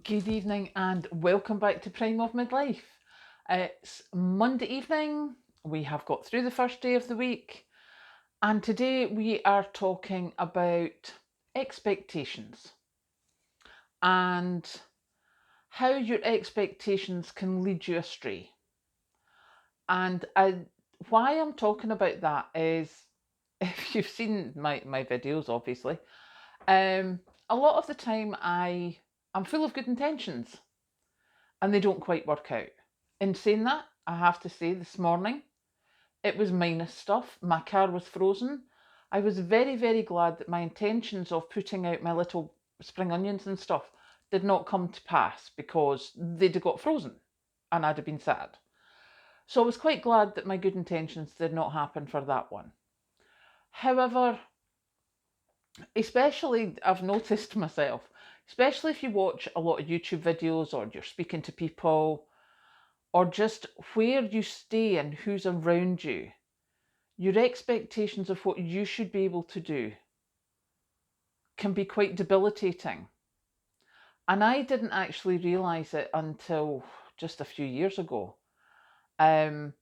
Good evening and welcome back to Prime of Midlife. It's Monday evening, we have got through the first day of the week, and today we are talking about expectations and how your expectations can lead you astray. And why I'm talking about that is, if you've seen my videos, obviously, a lot of the time I'm full of good intentions and they don't quite work out. In saying that, I have to say this morning it was minus stuff. My car was frozen. I was very, very glad that my intentions of putting out my little spring onions and stuff did not come to pass because they'd have got frozen and I'd have been sad. So I was quite glad that my good intentions did not happen for that one. However, especially I've noticed myself, especially if you watch a lot of YouTube videos or you're speaking to people or just where you stay and who's around you, your expectations of what you should be able to do can be quite debilitating. And I didn't actually realise it until just a few years ago. Um,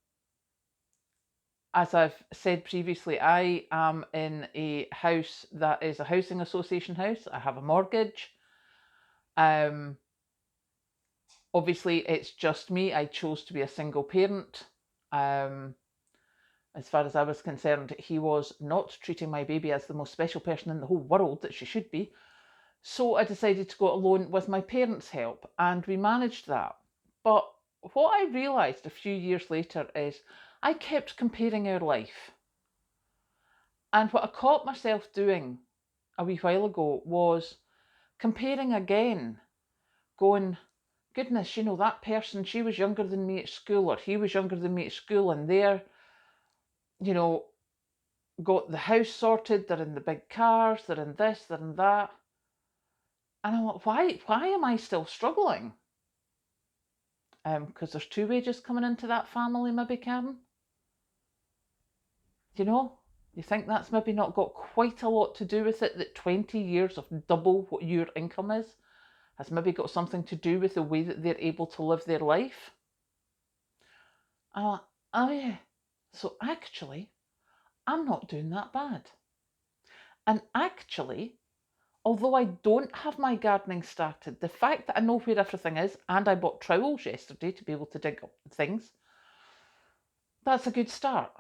as I've said previously, I am in a house that is a housing association house. I have a mortgage. Um, Obviously, it's just me. I chose to be a single parent. As far as I was concerned, he was not treating my baby as the most special person in the whole world that she should be. So I decided to go alone with my parents' help, and we managed that. But what I realised a few years later is I kept comparing our life. And what I caught myself doing a wee while ago was comparing again, going, goodness, that person, she was younger than me at school, or he was younger than me at school, and they're, you know, got the house sorted, they're in the big cars, they're in this, they're in that. And I'm like, why am I still struggling? Because there's two wages coming into that family, maybe, Karen. You think that's maybe not got quite a lot to do with it, that 20 years of double what your income is has maybe got something to do with the way that they're able to live their life. I'm like, oh yeah. So actually, I'm not doing that bad. And actually, although I don't have my gardening started, the fact that I know where everything is, and I bought trowels yesterday to be able to dig up things, that's a good start.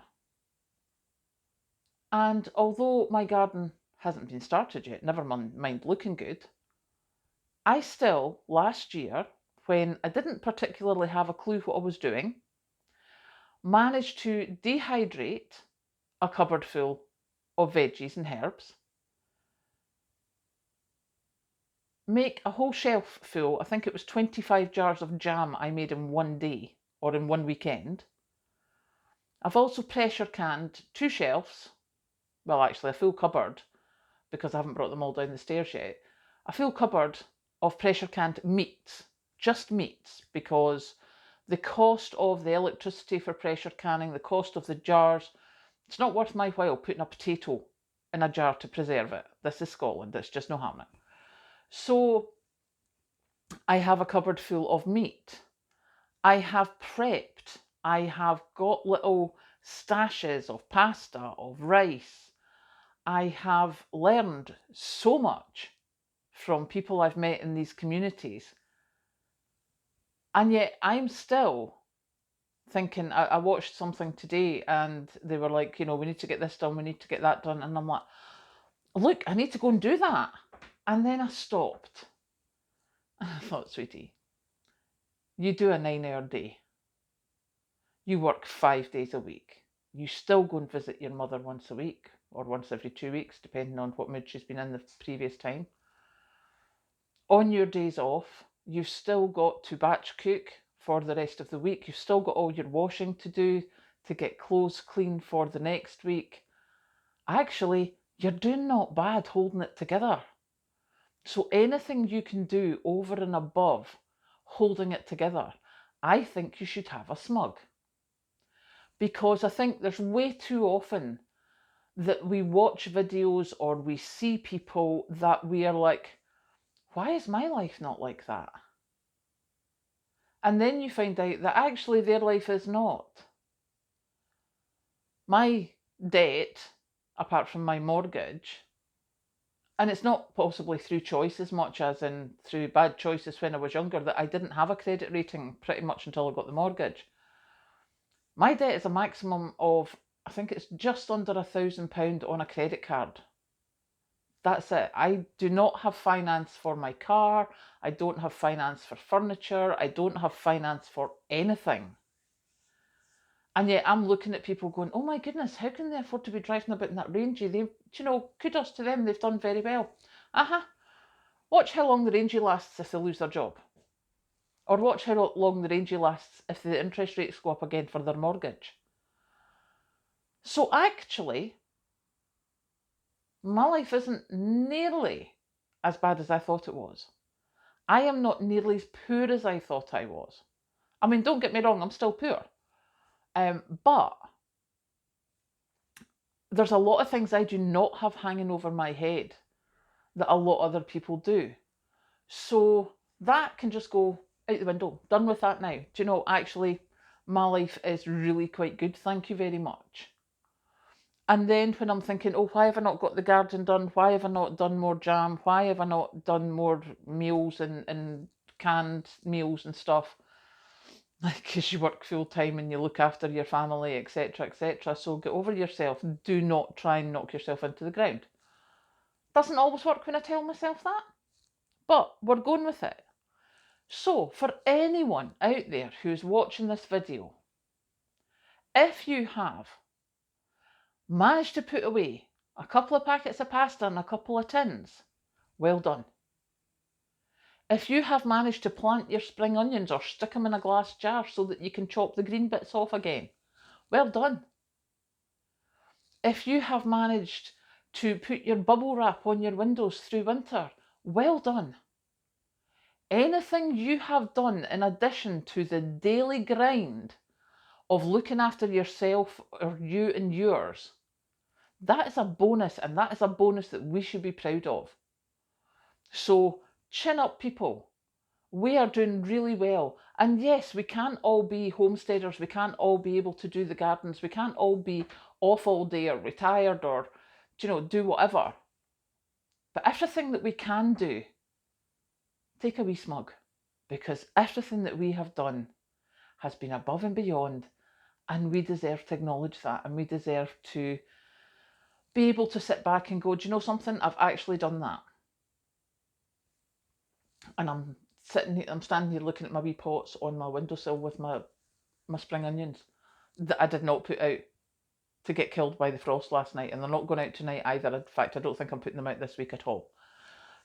And although my garden hasn't been started yet, never mind looking good, I still, last year, when I didn't particularly have a clue what I was doing, managed to dehydrate a cupboard full of veggies and herbs, make a whole shelf full, I think it was 25 jars of jam I made in one day or in one weekend. I've also pressure canned 2 shelves, well, actually, a full cupboard, because I haven't brought them all down the stairs yet. A full cupboard of pressure canned meats, just meats, because the cost of the electricity for pressure canning, the cost of the jars, it's not worth my while putting a potato in a jar to preserve it. This is Scotland, it's just not happening. So I have a cupboard full of meat. I have prepped. I have got little stashes of pasta, of rice. I have learned so much from people I've met in these communities. And yet I'm still thinking, I watched something today and they were like, we need to get this done, we need to get that done. And I'm like, look, I need to go and do that. And then I stopped. I thought, sweetie, you do a 9-hour day. You work 5 days a week. You still go and visit your mother once a week or once every 2 weeks, depending on what mood she's been in the previous time. On your days off, you've still got to batch cook for the rest of the week. You've still got all your washing to do to get clothes clean for the next week. Actually, you're doing not bad holding it together. So anything you can do over and above holding it together, I think you should have a smug. Because I think there's way too often that we watch videos or we see people that we are like, why is my life not like that? And then you find out that actually their life is not. My debt, apart from my mortgage, and it's not possibly through choice as much as in through bad choices when I was younger, that I didn't have a credit rating pretty much until I got the mortgage. My debt is a maximum of, I think it's just under £1,000 on a credit card. That's it. I do not have finance for my car. I don't have finance for furniture. I don't have finance for anything. And yet I'm looking at people going, oh my goodness, how can they afford to be driving about in that Rangy? They, kudos to them, they've done very well. Watch how long the Rangy lasts if they lose their job. Or watch how long the Rangy lasts if the interest rates go up again for their mortgage. So actually, my life isn't nearly as bad as I thought it was. I am not nearly as poor as I thought I was. I mean, don't get me wrong, I'm still poor. But there's a lot of things I do not have hanging over my head that a lot of other people do. So that can just go out the window. Done with that now. Do you know, actually, my life is really quite good. Thank you very much. And then when I'm thinking, oh, why have I not got the garden done? Why have I not done more jam? Why have I not done more meals and canned meals and stuff? Because you work full time and you look after your family, etc., etc. So get over yourself. Do not try and knock yourself into the ground. Doesn't always work when I tell myself that, but we're going with it. So for anyone out there who's watching this video, if you have managed to put away a couple of packets of pasta and a couple of tins, well done. If you have managed to plant your spring onions or stick them in a glass jar so that you can chop the green bits off again, well done. If you have managed to put your bubble wrap on your windows through winter, well done. Anything you have done in addition to the daily grind of looking after yourself or you and yours, that is a bonus, and that is a bonus that we should be proud of. So chin up, people. We are doing really well. And yes, we can't all be homesteaders. We can't all be able to do the gardens. We can't all be off all day or retired or, do whatever. But everything that we can do, take a wee smug. Because everything that we have done has been above and beyond. And we deserve to acknowledge that. And we deserve to be able to sit back and go, do you know something? I've actually done that. And I'm standing here looking at my wee pots on my windowsill with my spring onions that I did not put out to get killed by the frost last night, and they're not going out tonight either. In fact, I don't think I'm putting them out this week at all.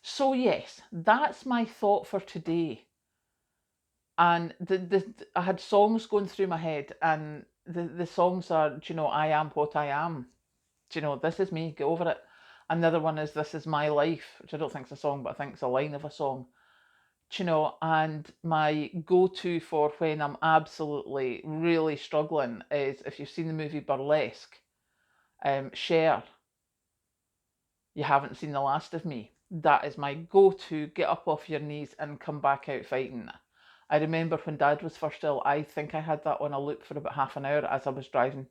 So yes, that's my thought for today. And I had songs going through my head, and the songs are, I am what I am. This is me, get over it. And the other one is This Is My Life, which I don't think is a song, but I think it's a line of a song. And my go-to for when I'm absolutely really struggling is, if you've seen the movie Burlesque, Cher, You Haven't Seen the Last of Me. That is my go-to, get up off your knees and come back out fighting. I remember when Dad was first ill, I think I had that on a loop for about half an hour as I was driving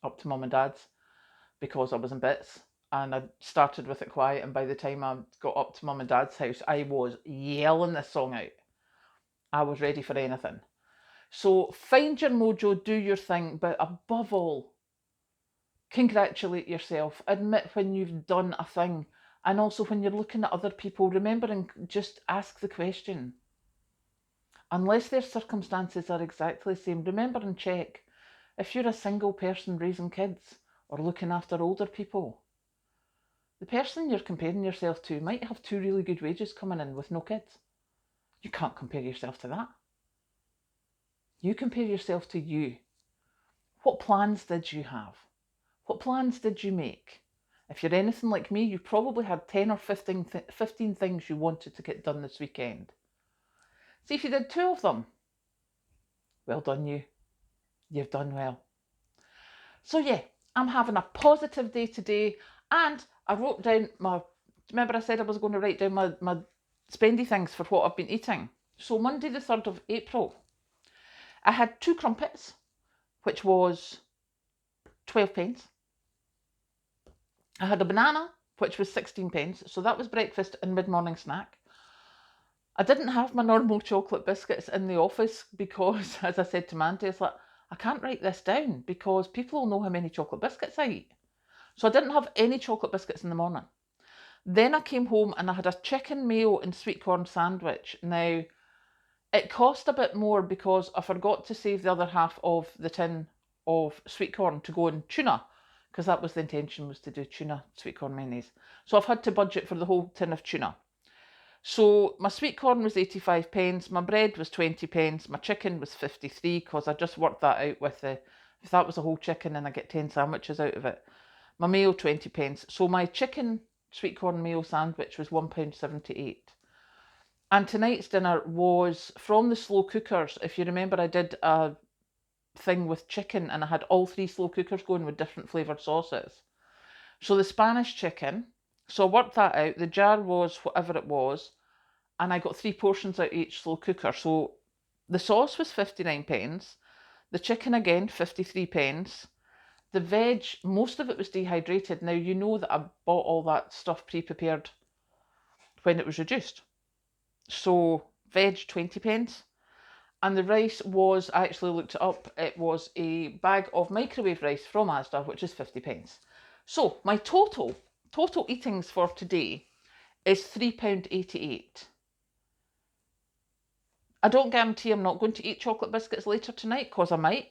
up to Mum and Dad's, because I was in bits. And I started with it quiet, and by the time I got up to Mum and Dad's house, I was yelling this song out. I was ready for anything. So find your mojo, do your thing, but above all, congratulate yourself. Admit when you've done a thing. And also when you're looking at other people, remember and just ask the question. Unless their circumstances are exactly the same, remember and check. If you're a single person raising kids or looking after older people, the person you're comparing yourself to might have 2 really good wages coming in with no kids. You can't compare yourself to that. You compare yourself to you. What plans did you have? What plans did you make? If you're anything like me, you probably had 10 or 15 things you wanted to get done this weekend. See, if you did 2 of them, well done you. You've done well. So yeah, I'm having a positive day today, and I wrote down remember I said I was going to write down my spendy things for what I've been eating. So Monday the 3rd of April, I had 2 crumpets, which was 12 pence. I had a banana, which was 16 pence. So that was breakfast and mid-morning snack. I didn't have my normal chocolate biscuits in the office because, as I said to Mandy, it's like, I can't write this down because people will know how many chocolate biscuits I eat. So I didn't have any chocolate biscuits in the morning. Then I came home and I had a chicken mayo and sweet corn sandwich. Now, it cost a bit more because I forgot to save the other half of the tin of sweet corn to go in tuna, because that was the intention, was to do tuna sweet corn mayonnaise. So I've had to budget for the whole tin of tuna. So my sweet corn was 85 pence, my bread was 20 pence, my chicken was 53 because I just worked that out with the, if that was a whole chicken and I get 10 sandwiches out of it. My mayo 20 pence. So my chicken sweet corn mayo sandwich was £1.78. And tonight's dinner was from the slow cookers. If you remember, I did a thing with chicken and I had all 3 slow cookers going with different flavoured sauces. So the Spanish chicken, so I worked that out. The jar was whatever it was, and I got 3 portions out each slow cooker. So the sauce was 59 pence. The chicken again, 53 pence. The veg, most of it was dehydrated. Now, you know that I bought all that stuff pre-prepared when it was reduced. So veg 20 pence. And the rice was, I actually looked it up, it was a bag of microwave rice from Asda, which is 50 pence. So my total eatings for today is £3.88. I don't guarantee I'm not going to eat chocolate biscuits later tonight, because I might,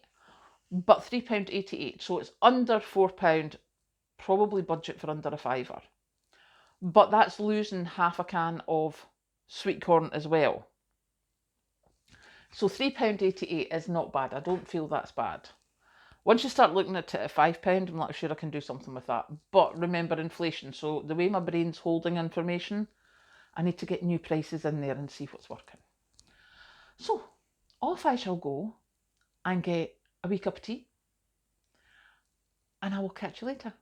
but £3.88. So it's under £4, probably budget for under a fiver. But that's losing half a can of sweet corn as well. So £3.88 is not bad. I don't feel that's bad. Once you start looking at it at £5, I'm not sure I can do something with that. But remember inflation. So the way my brain's holding information, I need to get new prices in there and see what's working. So off I shall go and get a wee cup of tea. And I will catch you later.